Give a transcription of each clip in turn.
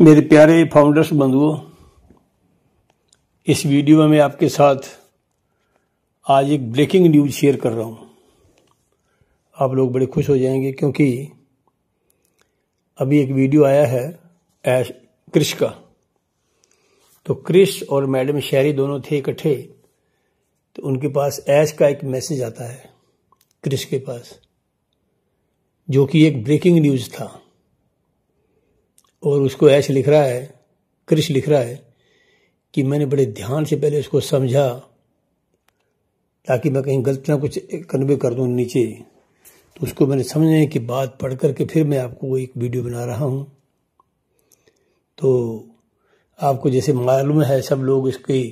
मेरे प्यारे फाउंडर्स बंधुओं, इस वीडियो में मैं आपके साथ आज एक ब्रेकिंग न्यूज शेयर कर रहा हूं। आप लोग बड़े खुश हो जाएंगे क्योंकि अभी एक वीडियो आया है क्रिश का। तो क्रिश और मैडम शहरी दोनों थे इकट्ठे, तो उनके पास ऐश का एक मैसेज आता है क्रिश के पास, जो कि एक ब्रेकिंग न्यूज था। और उसको ऐश लिख रहा है, क्रिश लिख रहा है कि मैंने बड़े ध्यान से पहले उसको समझा ताकि मैं कहीं गलत ना कुछ कन्वे कर दूं नीचे। तो उसको मैंने समझने के बाद पढ़ करके फिर मैं आपको एक वीडियो बना रहा हूं। तो आपको जैसे मालूम है, सब लोग इसकी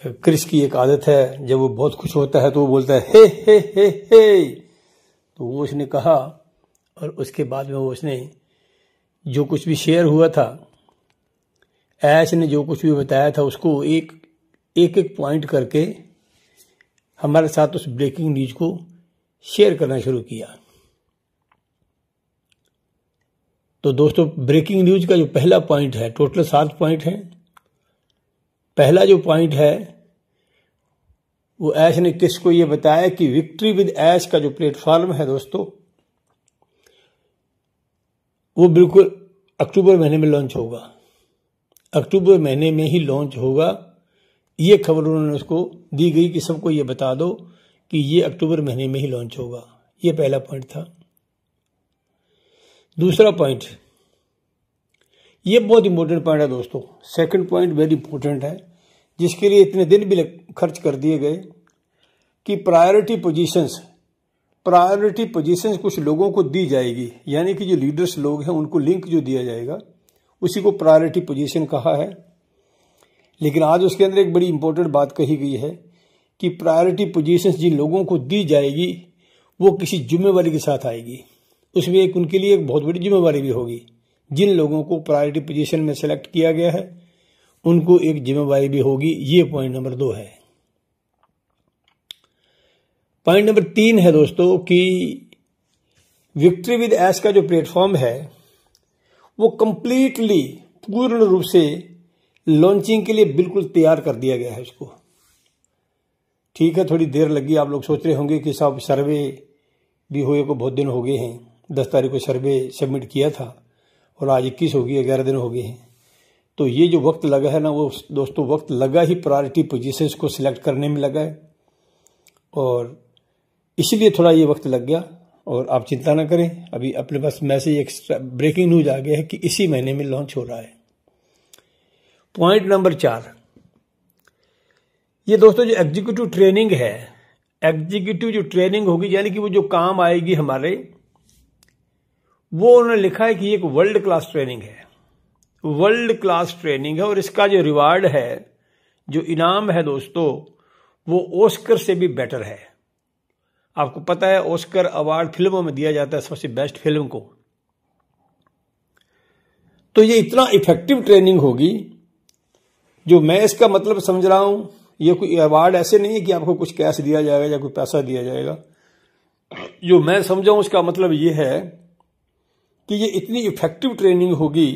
क्रिश की एक आदत है, जब वो बहुत खुश होता है तो वो बोलता है हे हे हे हे। तो वो उसने कहा और उसके बाद में वो उसने जो कुछ भी शेयर हुआ था, ऐश ने जो कुछ भी बताया था, उसको एक एक पॉइंट करके हमारे साथ उस ब्रेकिंग न्यूज को शेयर करना शुरू किया। तो दोस्तों, ब्रेकिंग न्यूज का जो पहला पॉइंट है, टोटल 7 पॉइंट है। पहला जो पॉइंट है वो ऐश ने किसको ये बताया कि विक्ट्री विद ऐश का जो प्लेटफॉर्म है दोस्तों, वो बिल्कुल अक्टूबर महीने में लॉन्च होगा। अक्टूबर महीने में ही लॉन्च होगा, ये खबर उन्होंने उसको दी गई कि सबको ये बता दो कि ये अक्टूबर महीने में ही लॉन्च होगा। ये पहला पॉइंट था। दूसरा पॉइंट, ये बहुत इंपॉर्टेंट पॉइंट है दोस्तों। सेकंड पॉइंट वेरी इंपॉर्टेंट है, जिसके लिए इतने दिन भी खर्च कर दिए गए कि प्रायोरिटी पोजीशंस कुछ लोगों को दी जाएगी, यानी कि जो लीडर्स लोग हैं उनको लिंक जो दिया जाएगा उसी को प्रायोरिटी पोजीशन कहा है। लेकिन आज उसके अंदर एक बड़ी इंपॉर्टेंट बात कही गई है कि प्रायोरिटी पोजीशंस जिन लोगों को दी जाएगी वो किसी जिम्मेवारी के साथ आएगी। उसमें एक उनके लिए एक बहुत बड़ी जिम्मेवारी भी होगी। जिन लोगों को प्रायोरिटी पोजीशन में सेलेक्ट किया गया है उनको एक जिम्मेवारी भी होगी। ये पॉइंट नंबर 2 है। पॉइंट नंबर 3 है दोस्तों कि विक्ट्री विद ऐश का जो प्लेटफॉर्म है वो कंप्लीटली पूर्ण रूप से लॉन्चिंग के लिए बिल्कुल तैयार कर दिया गया है उसको। ठीक है, थोड़ी देर लगी। आप लोग सोच रहे होंगे कि साहब सर्वे भी हुए को बहुत दिन हो गए हैं। 10 तारीख को सर्वे सबमिट किया था और आज 21 हो गई, 11 दिन हो गए हैं। तो ये जो वक्त लगा है ना, वो दोस्तों वक्त लगा ही प्रायोरिटी पोजीशंस को सिलेक्ट करने में लगा है, और इसलिए थोड़ा ये वक्त लग गया। और आप चिंता ना करें, अभी अपने पास मैसेज एक्स्ट्रा ब्रेकिंग न्यूज आ गया है कि इसी महीने में लॉन्च हो रहा है। पॉइंट नंबर 4, ये दोस्तों जो एग्जीक्यूटिव ट्रेनिंग है, एग्जीक्यूटिव जो ट्रेनिंग होगी, यानी कि वो जो काम आएगी हमारे, वो उन्होंने लिखा है कि ये एक वर्ल्ड क्लास ट्रेनिंग है। वर्ल्ड क्लास ट्रेनिंग है और इसका जो रिवार्ड है, जो इनाम है दोस्तों, वो ऑस्कर से भी बेटर है। आपको पता है ऑस्कर अवार्ड फिल्मों में दिया जाता है सबसे बेस्ट फिल्म को। तो ये इतना इफेक्टिव ट्रेनिंग होगी, जो मैं इसका मतलब समझ रहा हूं, ये कोई अवार्ड ऐसे नहीं है कि आपको कुछ कैश दिया जाएगा या कोई पैसा दिया जाएगा। जो मैं समझा हूं उसका मतलब ये है कि ये इतनी इफेक्टिव ट्रेनिंग होगी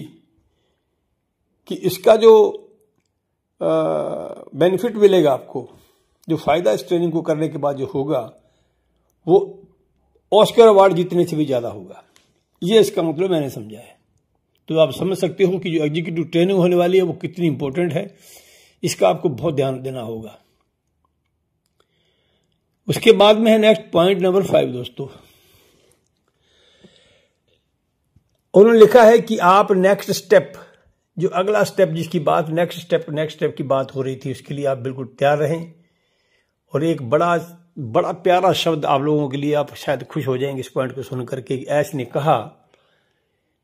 कि इसका जो बेनिफिट मिलेगा आपको, जो फायदा इस ट्रेनिंग को करने के बाद जो होगा, वो ऑस्कर अवार्ड जीतने से भी ज्यादा होगा। ये इसका मतलब मैंने समझा है। तो आप समझ सकते हो कि जो एग्जीक्यूटिव ट्रेनिंग होने वाली है वो कितनी इंपॉर्टेंट है। इसका आपको बहुत ध्यान देना होगा। उसके बाद में है नेक्स्ट पॉइंट नंबर 5 दोस्तों। उन्होंने लिखा है कि आप नेक्स्ट स्टेप, जो अगला स्टेप जिसकी बात नेक्स्ट स्टेप की बात हो रही थी, उसके लिए आप बिल्कुल तैयार रहें। और एक बड़ा प्यारा शब्द आप लोगों के लिए, आप शायद खुश हो जाएंगे इस पॉइंट को सुनकर के। ऐश ने कहा,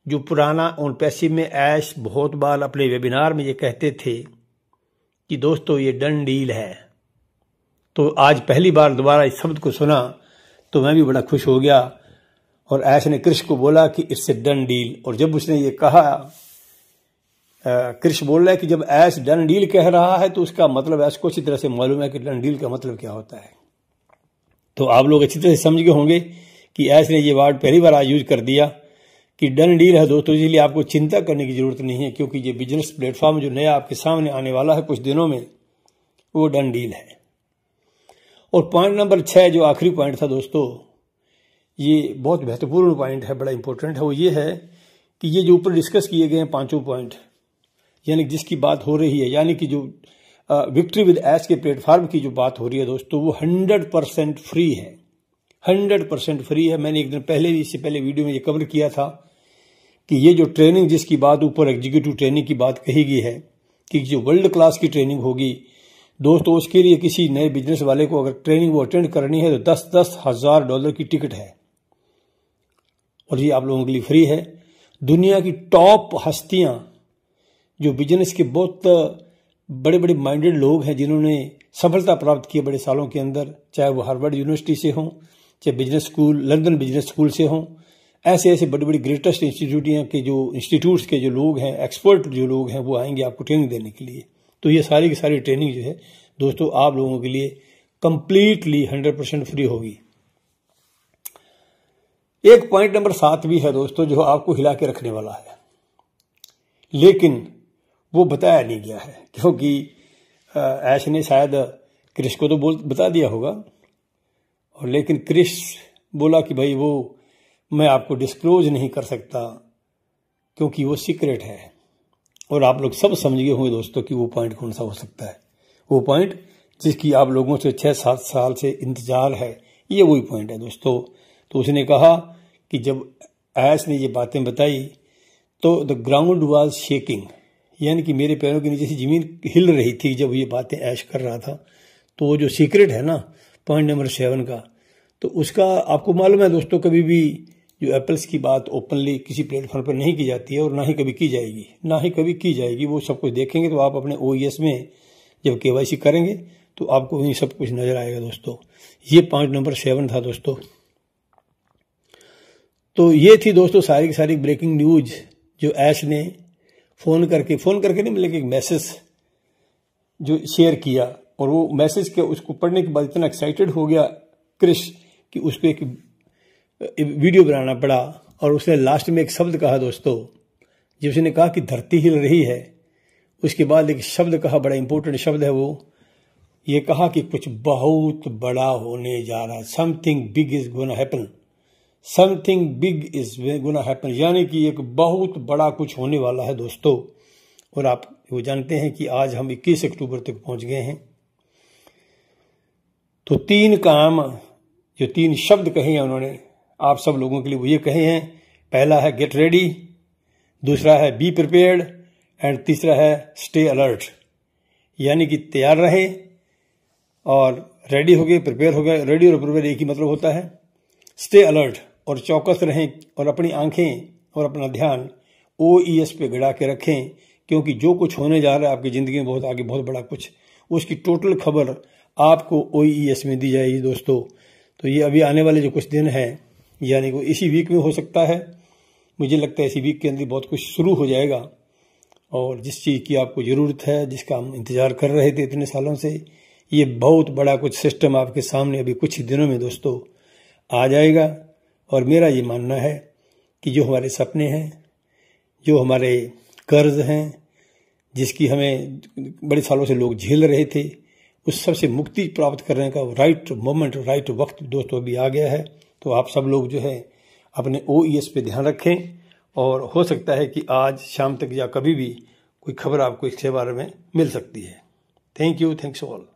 जो पुराना ऑन पैसिव में ऐश बहुत बार अपने वेबिनार में ये कहते थे कि दोस्तों ये डन डील है। तो आज पहली बार दोबारा इस शब्द को सुना तो मैं भी बड़ा खुश हो गया। और ऐश ने क्रिश को बोला कि इट्स ए डन डील। और जब उसने ये कहा, क्रिश बोल रहा है कि जब ऐश डन डील कह रहा है तो उसका मतलब ऐश को अच्छी तरह से मालूम है कि डन डील का मतलब क्या होता है। तो आप लोग अच्छी तरह से समझ गए होंगे कि ऐश ने ये वर्ड पहली बार आज यूज कर दिया कि डन डील है दोस्तों, इसलिए आपको चिंता करने की जरूरत नहीं है, क्योंकि ये बिजनेस प्लेटफॉर्म जो नया आपके सामने आने वाला है कुछ दिनों में, वो डन डील है। और पॉइंट नंबर 6 जो आखिरी पॉइंट था दोस्तों, ये बहुत महत्वपूर्ण पॉइंट है, बड़ा इंपॉर्टेंट है। वो ये है कि ये जो ऊपर डिस्कस किए गए हैं 5 पॉइंट, यानी जिसकी बात हो रही है, यानी कि जो विक्ट्री विद एस के प्लेटफॉर्म की जो बात हो रही है दोस्तों, वो 100% फ्री है, 100% फ्री है। मैंने एक दिन पहले भी, इससे पहले वीडियो में ये कवर किया था कि ये जो ट्रेनिंग जिसकी बात ऊपर एग्जीक्यूटिव ट्रेनिंग की बात कही गई है कि जो वर्ल्ड क्लास की ट्रेनिंग होगी दोस्तों, उसके लिए किसी नए बिजनेस वाले को अगर ट्रेनिंग वो अटेंड करनी है तो $10,000 $10,000 की टिकट है, और ये आप लोगों के लिए फ्री है। दुनिया की टॉप हस्तियां, जो बिजनेस के बहुत बड़े बड़े माइंडेड लोग हैं, जिन्होंने सफलता प्राप्त की है बड़े सालों के अंदर, चाहे वो हार्वर्ड यूनिवर्सिटी से हों, चाहे business school, London business school से हों, ऐसे ऐसे बड़ी बड़ी ग्रेटेस्ट इंस्टीट्यूट्स के जो लोग हैं, एक्सपर्ट जो लोग हैं, वो आएंगे आपको ट्रेनिंग देने के लिए। तो ये सारी की सारी ट्रेनिंग जो है दोस्तों आप लोगों के लिए कंप्लीटली 100% फ्री होगी। एक पॉइंट नंबर 7 भी है दोस्तों, जो आपको हिला के रखने वाला है, लेकिन वो बताया नहीं गया है, क्योंकि ऐश ने शायद क्रिश को तो बता दिया होगा, और लेकिन क्रिश बोला कि भाई वो मैं आपको डिस्क्लोज नहीं कर सकता क्योंकि वो सीक्रेट है। और आप लोग सब समझ गए होंगे दोस्तों कि वो पॉइंट कौन सा हो सकता है। वो पॉइंट जिसकी आप लोगों से 6-7 साल से इंतजार है, ये वही पॉइंट है दोस्तों। तो उसने कहा कि जब ऐश ने ये बातें बताई तो द ग्राउंड वाज शेकिंग, यानी कि मेरे पैरों के नीचे से जमीन हिल रही थी जब ये बातें ऐश कर रहा था। तो वो जो सीक्रेट है ना पॉइंट नंबर 7 का, तो उसका आपको मालूम है दोस्तों, कभी भी जो एप्पल्स की बात ओपनली किसी प्लेटफॉर्म पर नहीं की जाती है, और ना ही कभी की जाएगी, ना ही कभी की जाएगी। वो सब कुछ देखेंगे तो आप अपने OES में जब KYC करेंगे तो आपको वही सब कुछ नजर आएगा दोस्तों। ये पॉइंट नंबर 7 था दोस्तों। तो ये थी दोस्तों सारी की सारी ब्रेकिंग न्यूज जो ऐश ने फोन करके नहीं, बल्कि एक मैसेज जो शेयर किया, और वो मैसेज के उसको पढ़ने के बाद इतना एक्साइटेड हो गया क्रिश कि उसको एक वीडियो बनाना पड़ा। और उसने लास्ट में एक शब्द कहा दोस्तों, जब उसने कहा कि धरती हिल रही है, उसके बाद एक शब्द कहा, बड़ा इंपॉर्टेंट शब्द है वो, ये कहा कि कुछ बहुत बड़ा होने जा रहा है, something big is gonna happen, something big is gonna happen, यानी कि एक बहुत बड़ा कुछ होने वाला है दोस्तों। और आप वो जानते हैं कि आज हम 21 अक्टूबर तक पहुंच गए हैं। तो 3 काम, जो 3 शब्द कहे हैं उन्होंने आप सब लोगों के लिए, वो ये कहे हैं, पहला है गेट रेडी, दूसरा है बी प्रिपेयर्ड, एंड तीसरा है स्टे अलर्ट, यानी कि तैयार रहें और रेडी हो गए, प्रिपेयर हो गए। रेडी और प्रिपेयर एक ही मतलब होता है। स्टे अलर्ट और चौकस रहें, और अपनी आंखें और अपना ध्यान OES पे गड़ा के रखें, क्योंकि जो कुछ होने जा रहा है आपकी जिंदगी में बहुत आगे, बहुत बड़ा कुछ, उसकी टोटल खबर आपको OES में दी जाएगी दोस्तों। तो ये अभी आने वाले जो कुछ दिन हैं, यानी वो इसी वीक में हो सकता है, मुझे लगता है इसी वीक के अंदर बहुत कुछ शुरू हो जाएगा। और जिस चीज़ की आपको ज़रूरत है, जिसका हम इंतज़ार कर रहे थे इतने सालों से, ये बहुत बड़ा कुछ सिस्टम आपके सामने अभी कुछ ही दिनों में दोस्तों आ जाएगा। और मेरा ये मानना है कि जो हमारे सपने हैं, जो हमारे कर्ज हैं, जिसकी हमें बड़े सालों से लोग झेल रहे थे, उस सब से मुक्ति प्राप्त करने का राइट मोमेंट, राइट वक्त दोस्तों अभी आ गया है। तो आप सब लोग जो है अपने OES पे ध्यान रखें, और हो सकता है कि आज शाम तक या कभी भी कोई खबर आपको इसके बारे में मिल सकती है। Thank you, thanks all.